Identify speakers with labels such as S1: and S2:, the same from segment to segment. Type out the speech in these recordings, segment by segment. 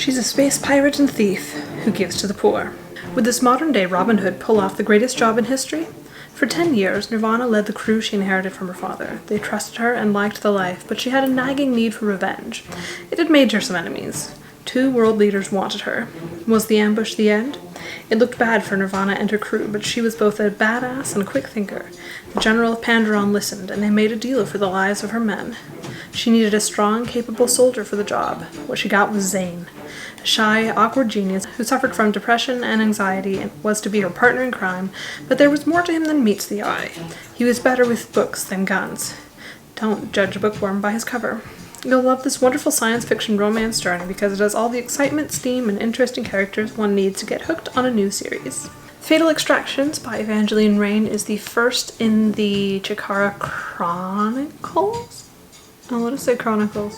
S1: She's a space pirate and thief who gives to the poor. Would this modern-day Robin Hood pull off the greatest job in history? For 10 years, Nirvana led the crew she inherited from her father. They trusted her and liked the life, but she had a nagging need for revenge. It had made her some enemies. 2 world leaders wanted her. Was the ambush the end? It looked bad for Nirvana and her crew, but she was both a badass and a quick thinker. The General of Pandaron listened, and they made a deal for the lives of her men. She needed a strong, capable soldier for the job. What she got was Zane. A shy, awkward genius who suffered from depression and anxiety and was to be her partner in crime, but there was more to him than meets the eye. He was better with books than guns. Don't judge a bookworm by his cover. You'll love this wonderful science fiction romance journey because it has all the excitement, steam, and interesting characters one needs to get hooked on a new series. Fatal Extractions by Evangeline Rain is the first in the Chikara Chronicles? I want to say Chronicles.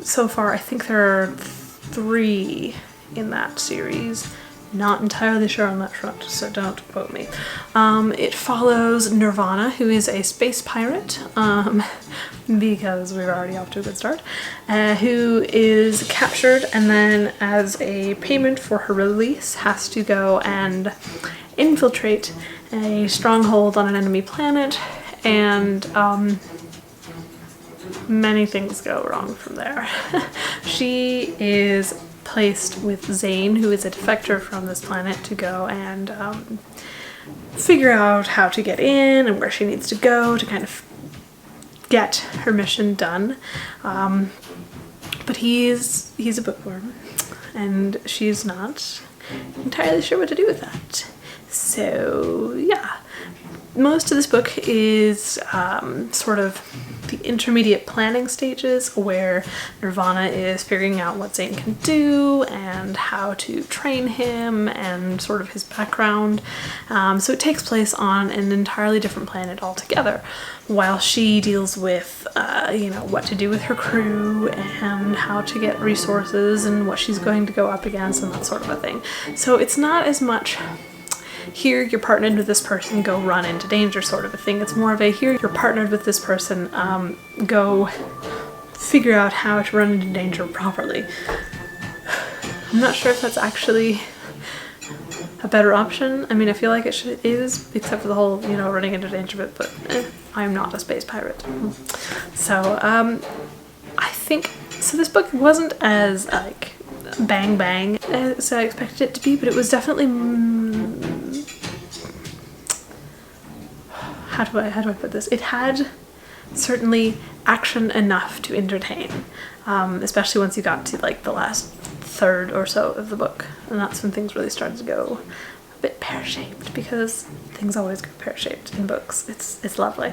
S1: So far, I think there are 3 in that series. Not entirely sure on that front, so don't quote me. It follows Nirvana, who is a space pirate, because we're already off to a good start, who is captured and then as a payment for her release has to go and infiltrate a stronghold on an enemy planet, and many things go wrong from there. She is placed with Zane, who is a defector from this planet, to go and figure out how to get in and where she needs to go to kind of get her mission done. But he's a bookworm, and she's not entirely sure what to do with that. So yeah, most of this book is sort of the intermediate planning stages where Nirvana is figuring out what Zane can do and how to train him and sort of his background. So it takes place on an entirely different planet altogether, while she deals with what to do with her crew and how to get resources and what she's going to go up against and that sort of a thing. So it's not as much here you're partnered with this person, go run into danger sort of a thing. It's more of a here you're partnered with this person, go figure out how to run into danger properly. I'm not sure if that's actually a better option. I mean, I feel like it is, except for the whole, running into danger bit, but I'm not a space pirate. So, I think, so this book wasn't as, bang bang as I expected it to be, but it was definitely how do I put this? It had certainly action enough to entertain, especially once you got to the last third or so of the book, and that's when things really started to go a bit pear-shaped, because things always go pear-shaped in books. It's lovely.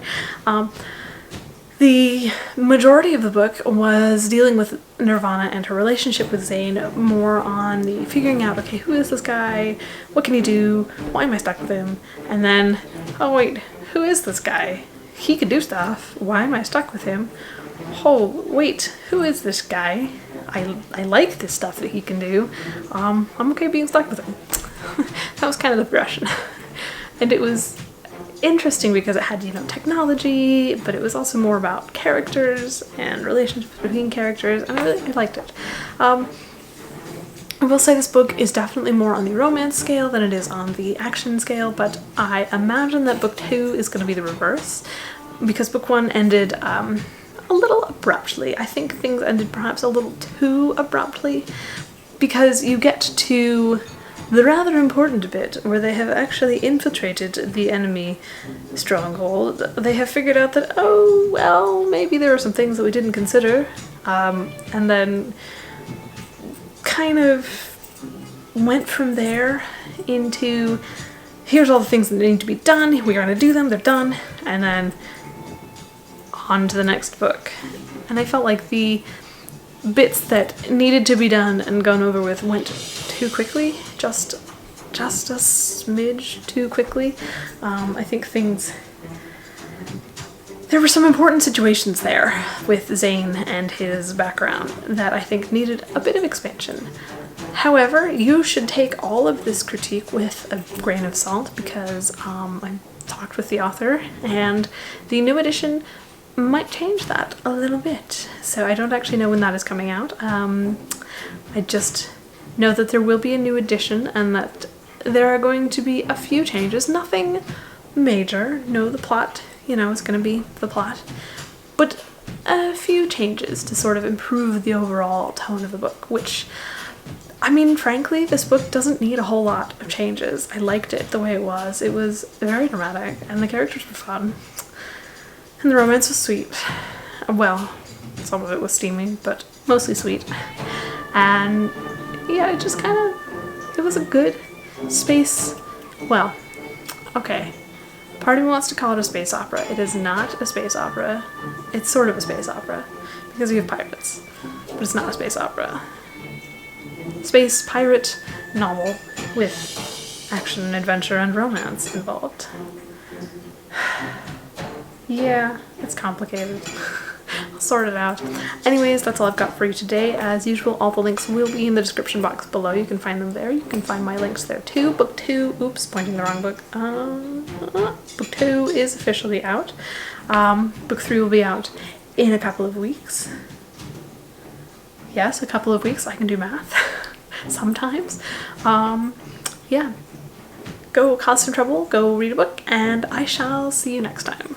S1: The majority of the book was dealing with Nirvana and her relationship with Zane, more on the figuring out, okay, who is this guy? What can he do? Why am I stuck with him? And then, oh wait, who is this guy? He can do stuff. Why am I stuck with him? Oh, wait, who is this guy? I like this stuff that he can do. I'm okay being stuck with him. That was kind of the progression. And it was interesting because it had, technology, but it was also more about characters and relationships between characters, and I really liked it. I will say this book is definitely more on the romance scale than it is on the action scale, but I imagine that book 2 is going to be the reverse, because book 1 ended a little abruptly. I think things ended perhaps a little too abruptly, because you get to the rather important bit where they have actually infiltrated the enemy stronghold. They have figured out that, oh, well, maybe there are some things that we didn't consider, and then kind of went from there into, here's all the things that need to be done, we're going to do them, they're done, and then on to the next book. And I felt like the bits that needed to be done and gone over with went too quickly, just a smidge too quickly. I think there were some important situations there with Zane and his background that I think needed a bit of expansion. However, you should take all of this critique with a grain of salt, because I talked with the author, and the new edition might change that a little bit. So I don't actually know when that is coming out. I just know that there will be a new edition and that there are going to be a few changes. Nothing major. No, the plot, you know, is going to be the plot. But a few changes to sort of improve the overall tone of the book, which, I mean, frankly, this book doesn't need a whole lot of changes. I liked it the way it was. It was very dramatic, and the characters were fun. And the romance was sweet. Well, some of it was steamy, but mostly sweet. And yeah, it just kind of, it was a good space, well, okay. Part of me wants to call it a space opera. It is not a space opera. It's sort of a space opera because we have pirates, but it's not a space opera. Space pirate novel with action, adventure, and romance involved. Yeah, it's complicated. I'll sort it out. Anyways, that's all I've got for you today. As usual, all the links will be in the description box below. You can find them there. You can find my links there too. Book 2, oops, pointing the wrong book. Book 2 is officially out. Book 3 will be out in a couple of weeks. Yes, a couple of weeks. I can do math sometimes. Yeah. Go cause some trouble, go read a book, and I shall see you next time.